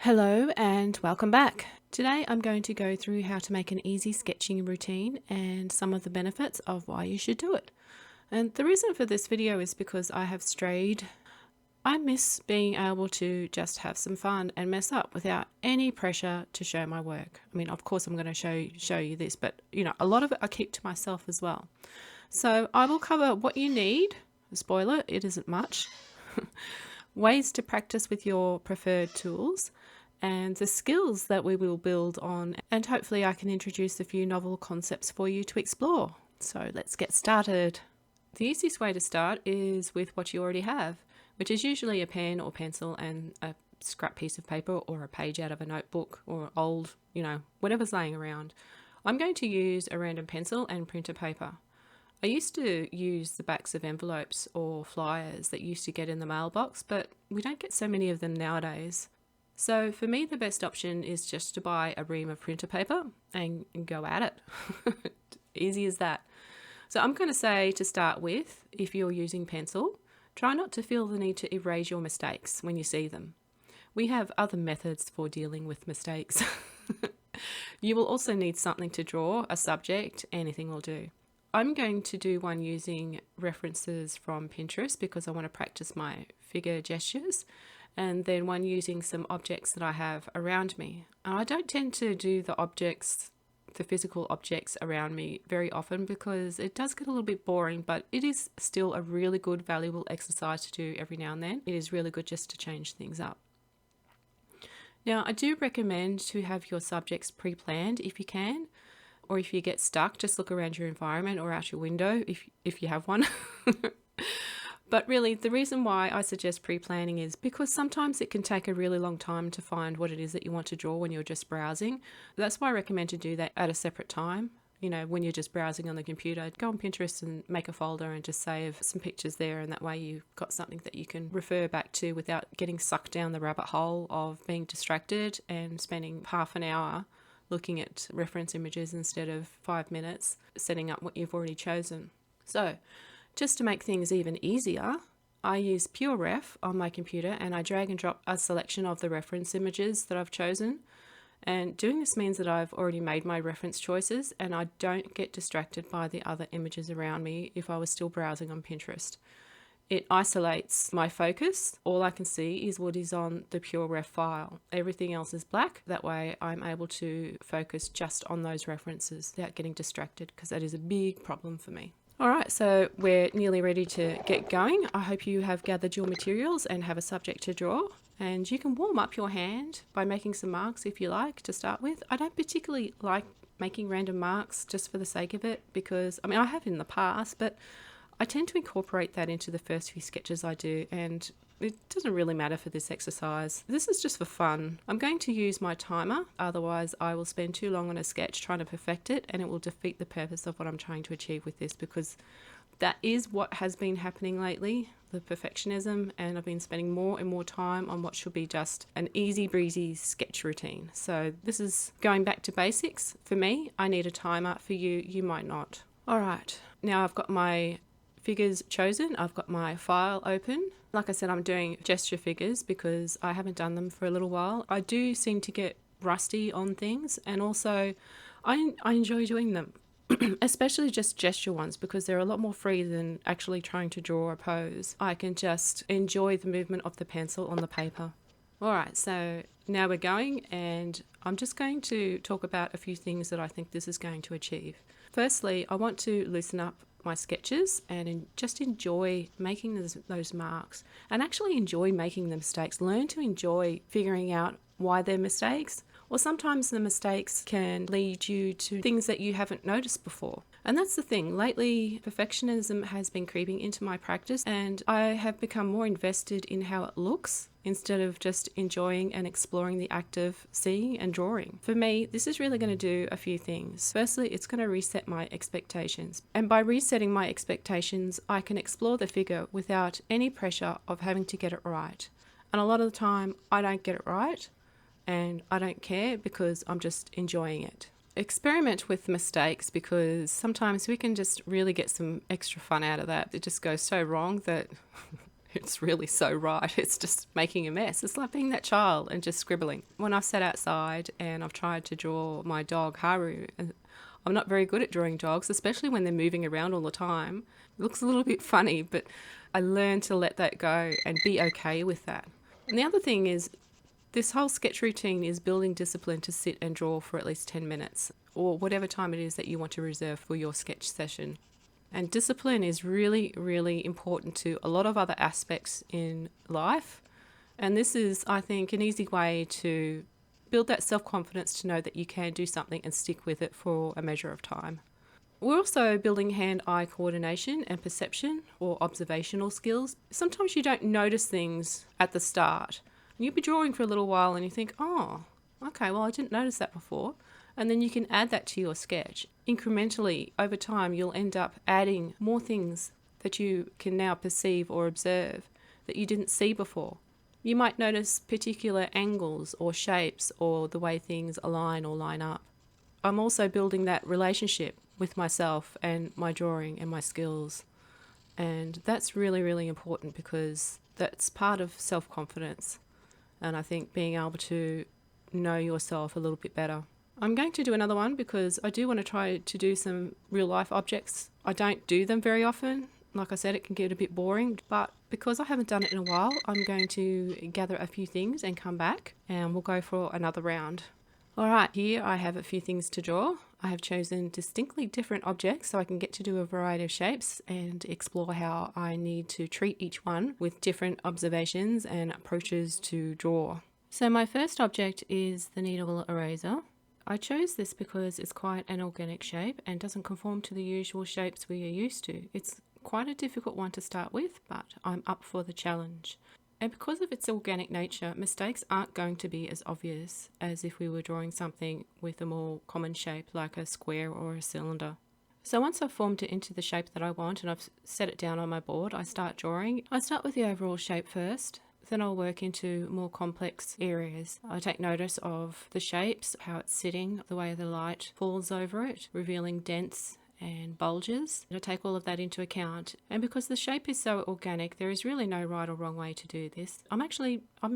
Hello and welcome back. Today I'm going to go through how to make an easy sketching routine and some of the benefits of why you should do it. And the reason for this video is because I have strayed. I miss being able to just have some fun and mess up without any pressure to show my work. I mean, of course I'm going to show you this, but a lot of it I keep to myself as well. So I will cover what you need. Spoiler, it isn't much. Ways to practice with your preferred tools, and the skills that we will build on, and hopefully I can introduce a few novel concepts for you to explore. So let's get started. The easiest way to start is with what you already have, which is usually a pen or pencil and a scrap piece of paper or a page out of a notebook or old, whatever's laying around. I'm going to use a random pencil and printer paper. I used to use the backs of envelopes or flyers that you used to get in the mailbox, but we don't get so many of them nowadays. So for me, the best option is just to buy a ream of printer paper and go at it. Easy as that. So I'm going to say, to start with, if you're using pencil, try not to feel the need to erase your mistakes when you see them. We have other methods for dealing with mistakes. You will also need something to draw, a subject, anything will do. I'm going to do one using references from Pinterest because I want to practice my figure gestures, and then one using some objects that I have around me. And I don't tend to do the physical objects around me very often because it does get a little bit boring, but it is still a really good, valuable exercise to do every now and then. It is really good just to change things up. Now, I do recommend to have your subjects pre-planned if you can. Or if you get stuck, just look around your environment or out your window if you have one. But really, the reason why I suggest pre-planning is because sometimes it can take a really long time to find what it is that you want to draw when you're just browsing. That's why I recommend to do that at a separate time. When you're just browsing on the computer, go on Pinterest and make a folder and just save some pictures there, and that way you've got something that you can refer back to without getting sucked down the rabbit hole of being distracted and spending half an hour looking at reference images instead of 5 minutes setting up what you've already chosen. So just to make things even easier, I use PureRef on my computer and I drag and drop a selection of the reference images that I've chosen. And doing this means that I've already made my reference choices and I don't get distracted by the other images around me if I was still browsing on Pinterest. It isolates my focus. All I can see is what is on the PureRef file. Everything else is black. That way I'm able to focus just on those references without getting distracted, because that is a big problem for me. All right, so we're nearly ready to get going. I hope you have gathered your materials and have a subject to draw. And you can warm up your hand by making some marks if you like to start with. I don't particularly like making random marks just for the sake of it because, I have in the past, but I tend to incorporate that into the first few sketches I do, and it doesn't really matter for this exercise. This is just for fun. I'm going to use my timer, otherwise I will spend too long on a sketch trying to perfect it and it will defeat the purpose of what I'm trying to achieve with this, because that is what has been happening lately, the perfectionism, and I've been spending more and more time on what should be just an easy breezy sketch routine. So this is going back to basics. For me, I need a timer. For you, you might not. All right, now I've got my figures chosen. I've got my file open. Like I said, I'm doing gesture figures because I haven't done them for a little while. I do seem to get rusty on things, and also I enjoy doing them, especially just gesture ones, because they're a lot more free than actually trying to draw a pose. I can just enjoy the movement of the pencil on the paper. All right, so now we're going, and I'm just going to talk about a few things that I think this is going to achieve. Firstly, I want to loosen up my sketches and just enjoy making those marks, and actually enjoy making the mistakes. Learn to enjoy figuring out why they're mistakes, or sometimes the mistakes can lead you to things that you haven't noticed before. And that's the thing. Lately, perfectionism has been creeping into my practice, and I have become more invested in how it looks instead of just enjoying and exploring the act of seeing and drawing. For me, this is really going to do a few things. Firstly, it's going to reset my expectations. And by resetting my expectations, I can explore the figure without any pressure of having to get it right. And a lot of the time, I don't get it right, and I don't care because I'm just enjoying it. Experiment with mistakes, because sometimes we can just really get some extra fun out of that. It just goes so wrong that it's really so right. It's just making a mess. It's like being that child and just scribbling. When I've sat outside and I've tried to draw my dog Haru, and I'm not very good at drawing dogs, especially when they're moving around all the time. It looks a little bit funny, but I learned to let that go and be okay with that. And the other thing is, this whole sketch routine is building discipline to sit and draw for at least 10 minutes or whatever time it is that you want to reserve for your sketch session. And discipline is really, really important to a lot of other aspects in life. And this is, I think, an easy way to build that self-confidence to know that you can do something and stick with it for a measure of time. We're also building hand-eye coordination and perception or observational skills. Sometimes you don't notice things at the start. You'll be drawing for a little while and you think, oh, okay, well, I didn't notice that before. And then you can add that to your sketch. Incrementally, over time, you'll end up adding more things that you can now perceive or observe that you didn't see before. You might notice particular angles or shapes or the way things align or line up. I'm also building that relationship with myself and my drawing and my skills. And that's really, really important because that's part of self-confidence. And I think being able to know yourself a little bit better. I'm going to do another one because I do want to try to do some real life objects. I don't do them very often. Like I said, it can get a bit boring, but because I haven't done it in a while, I'm going to gather a few things and come back and we'll go for another round. All right, here I have a few things to draw. I have chosen distinctly different objects so I can get to do a variety of shapes and explore how I need to treat each one with different observations and approaches to draw. So my first object is the needle eraser. I chose this because it's quite an organic shape and doesn't conform to the usual shapes we are used to. It's quite a difficult one to start with, but I'm up for the challenge. And because of its organic nature, mistakes aren't going to be as obvious as if we were drawing something with a more common shape like a square or a cylinder. So once I've formed it into the shape that I want and I've set it down on my board, I start drawing. I start with the overall shape first. Then I'll work into more complex areas. I take notice of the shapes, how it's sitting, the way the light falls over it, revealing dents and bulges. I take all of that into account. And because the shape is so organic, there is really no right or wrong way to do this. I'm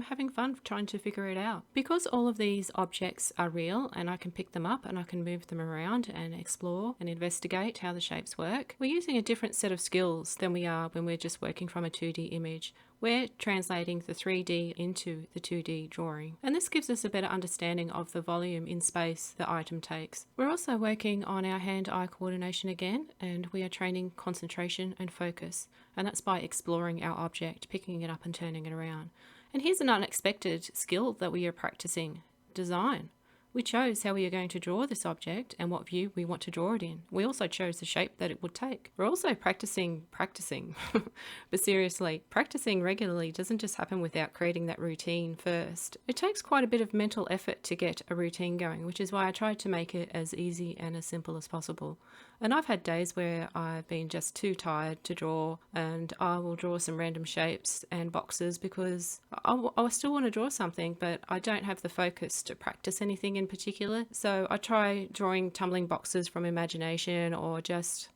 having fun trying to figure it out. Because all of these objects are real and I can pick them up and I can move them around and explore and investigate how the shapes work, we're using a different set of skills than we are when we're just working from a 2D image. We're translating the 3D into the 2D drawing. And this gives us a better understanding of the volume in space the item takes. We're also working on our hand-eye coordination again, and we are training concentration and focus. And that's by exploring our object, picking it up and turning it around. And here's an unexpected skill that we are practicing: design. We chose how we are going to draw this object and what view we want to draw it in. We also chose the shape that it would take. We're also practicing. But seriously, practicing regularly doesn't just happen without creating that routine first. It takes quite a bit of mental effort to get a routine going, which is why I tried to make it as easy and as simple as possible. And I've had days where I've been just too tired to draw, and I will draw some random shapes and boxes because I still want to draw something, but I don't have the focus to practice anything in particular. So I try drawing tumbling boxes from imagination or just,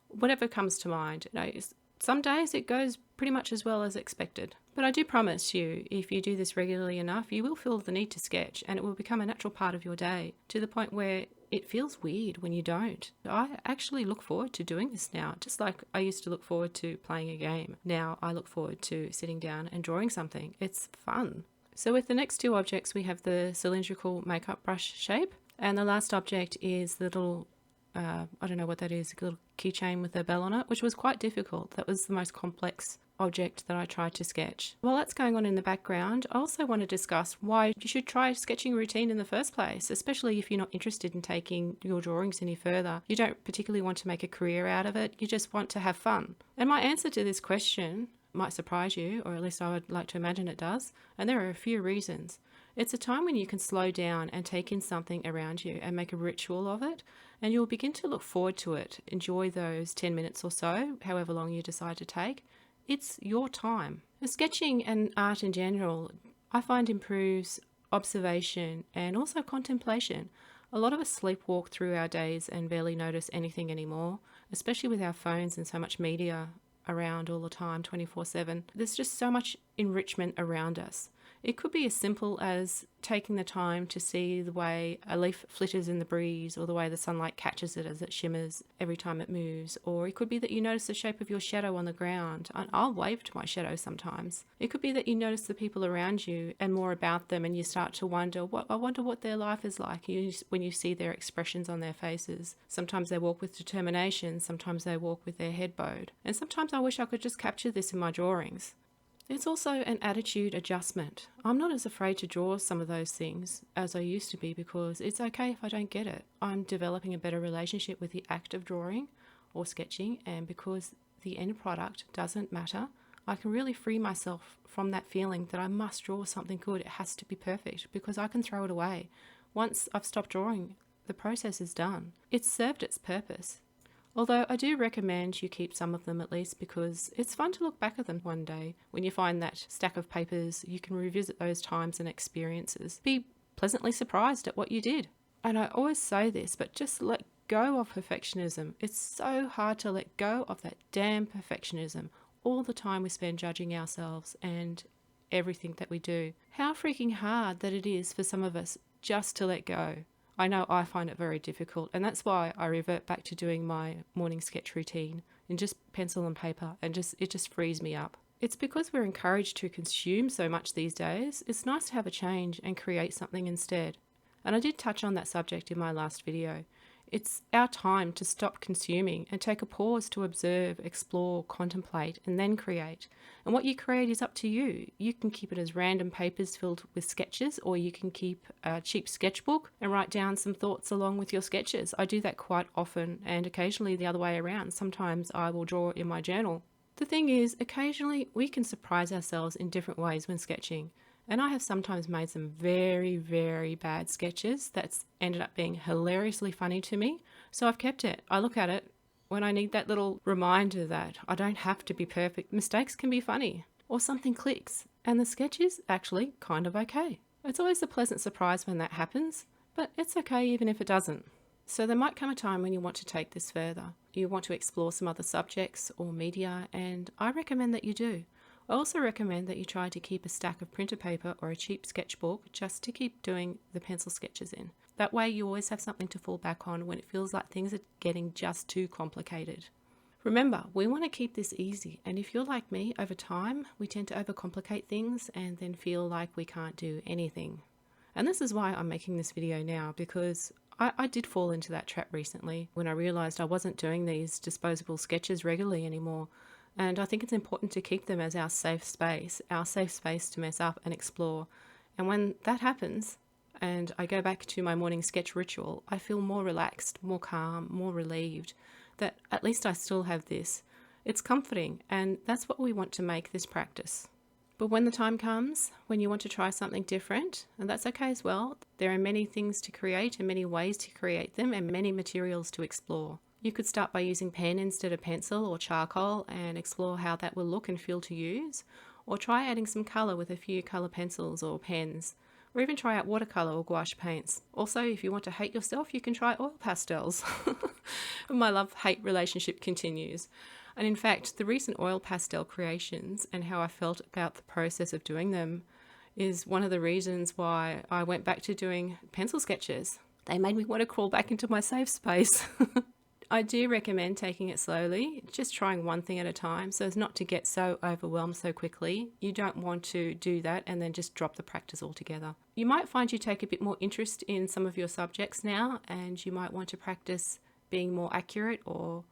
whatever comes to mind. Some days it goes pretty much as well as expected. But I do promise you, if you do this regularly enough, you will feel the need to sketch and it will become a natural part of your day, to the point where it feels weird when you don't. I actually look forward to doing this now, just like I used to look forward to playing a game. Now I look forward to sitting down and drawing something. It's fun. So with the next two objects, we have the cylindrical makeup brush shape, and the last object is the little I don't know what that is, a little keychain with a bell on it, which was quite difficult. That was the most complex object that I tried to sketch. While that's going on in the background, I also want to discuss why you should try a sketching routine in the first place, especially if you're not interested in taking your drawings any further. You don't particularly want to make a career out of it, you just want to have fun. And my answer to this question might surprise you, or at least I would like to imagine it does, and there are a few reasons. It's a time when you can slow down and take in something around you and make a ritual of it, and you'll begin to look forward to it. Enjoy those 10 minutes or so, however long you decide to take. It's your time. Sketching and art in general, I find, improves observation and also contemplation. A lot of us sleepwalk through our days and barely notice anything anymore, especially with our phones and so much media around all the time, 24/7. There's just so much enrichment around us. It could be as simple as taking the time to see the way a leaf flitters in the breeze, or the way the sunlight catches it as it shimmers every time it moves. Or it could be that you notice the shape of your shadow on the ground. I'll wave to my shadow sometimes. It could be that you notice the people around you and more about them, and you start to wonder, I wonder what their life is like when you see their expressions on their faces. Sometimes they walk with determination, sometimes they walk with their head bowed. And sometimes I wish I could just capture this in my drawings. It's also an attitude adjustment. I'm not as afraid to draw some of those things as I used to be, because it's okay if I don't get it. I'm developing a better relationship with the act of drawing or sketching, and because the end product doesn't matter, I can really free myself from that feeling that I must draw something good. It has to be perfect, because I can throw it away. Once I've stopped drawing, the process is done. It's served its purpose. Although I do recommend you keep some of them at least, because it's fun to look back at them one day. When you find that stack of papers, you can revisit those times and experiences. Be pleasantly surprised at what you did. And I always say this, but just let go of perfectionism. It's so hard to let go of that damn perfectionism. All the time we spend judging ourselves and everything that we do. How freaking hard that it is for some of us just to let go. I know I find it very difficult, and that's why I revert back to doing my morning sketch routine in just pencil and paper, and it just frees me up. It's because we're encouraged to consume so much these days. It's nice to have a change and create something instead. And I did touch on that subject in my last video. It's our time to stop consuming and take a pause to observe, explore, contemplate, and then create. And what you create is up to you. You can keep it as random papers filled with sketches, or you can keep a cheap sketchbook and write down some thoughts along with your sketches. I do that quite often, and occasionally the other way around. Sometimes I will draw in my journal. The thing is, occasionally we can surprise ourselves in different ways when sketching. And I have sometimes made some very, very bad sketches that's ended up being hilariously funny to me. So I've kept it. I look at it when I need that little reminder that I don't have to be perfect. Mistakes can be funny, or something clicks, and the sketch is actually kind of okay. It's always a pleasant surprise when that happens, but it's okay even if it doesn't. So there might come a time when you want to take this further. You want to explore some other subjects or media, and I recommend that you do. I also recommend that you try to keep a stack of printer paper or a cheap sketchbook just to keep doing the pencil sketches in. That way you always have something to fall back on when it feels like things are getting just too complicated. Remember, we want to keep this easy, and if you're like me, over time we tend to overcomplicate things and then feel like we can't do anything. And this is why I'm making this video now, because I did fall into that trap recently when I realised I wasn't doing these disposable sketches regularly anymore. And I think it's important to keep them as our safe space to mess up and explore. And when that happens, and I go back to my morning sketch ritual, I feel more relaxed, more calm, more relieved that at least I still have this. It's comforting, and that's what we want to make this practice. But when the time comes, when you want to try something different, and that's okay as well, there are many things to create and many ways to create them and many materials to explore. You could start by using pen instead of pencil or charcoal and explore how that will look and feel to use, or try adding some colour with a few colour pencils or pens, or even try out watercolour or gouache paints. Also, if you want to hate yourself, you can try oil pastels. My love-hate relationship continues. And in fact, the recent oil pastel creations and how I felt about the process of doing them is one of the reasons why I went back to doing pencil sketches. They made me want to crawl back into my safe space. I do recommend taking it slowly, just trying one thing at a time so as not to get so overwhelmed so quickly. You don't want to do that and then just drop the practice altogether. You might find you take a bit more interest in some of your subjects now, and you might want to practice being more accurate or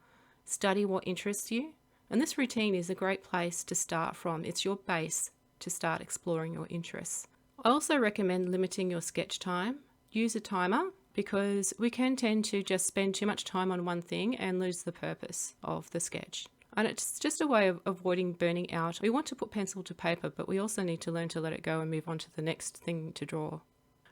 study what interests you. And this routine is a great place to start from. It's your base to start exploring your interests. I also recommend limiting your sketch time. Use a timer, because we can tend to just spend too much time on one thing and lose the purpose of the sketch. And it's just a way of avoiding burning out. We want to put pencil to paper, but we also need to learn to let it go and move on to the next thing to draw.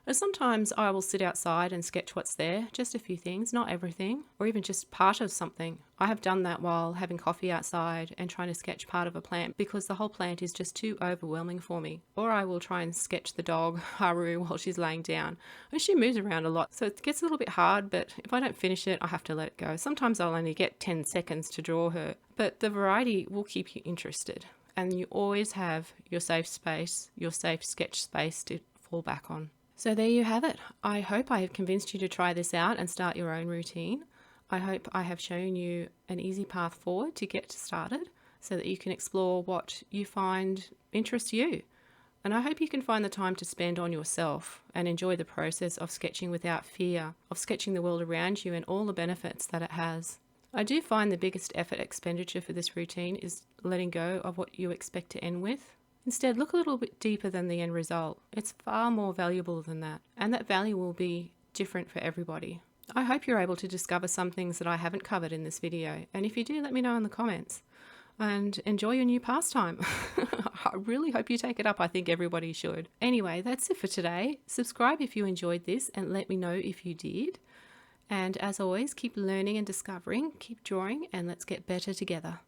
And sometimes I will sit outside and sketch what's there, just a few things, not everything, or even just part of something. I have done that while having coffee outside and trying to sketch part of a plant because the whole plant is just too overwhelming for me. Or I will try and sketch the dog, Haru, while she's laying down. And she moves around a lot, so it gets a little bit hard, but if I don't finish it, I have to let it go. Sometimes I'll only get 10 seconds to draw her, but the variety will keep you interested. And you always have your safe space, your safe sketch space to fall back on. So there you have it. I hope I have convinced you to try this out and start your own routine. I hope I have shown you an easy path forward to get started so that you can explore what you find interests you. And I hope you can find the time to spend on yourself and enjoy the process of sketching without fear, of sketching the world around you and all the benefits that it has. I do find the biggest effort expenditure for this routine is letting go of what you expect to end with. Instead, look a little bit deeper than the end result. It's far more valuable than that, and that value will be different for everybody. I hope you're able to discover some things that I haven't covered in this video, and if you do, let me know in the comments. And enjoy your new pastime. I really hope you take it up. I think everybody should. Anyway, that's it for today. Subscribe if you enjoyed this and let me know if you did. And as always, keep learning and discovering, keep drawing, and let's get better together.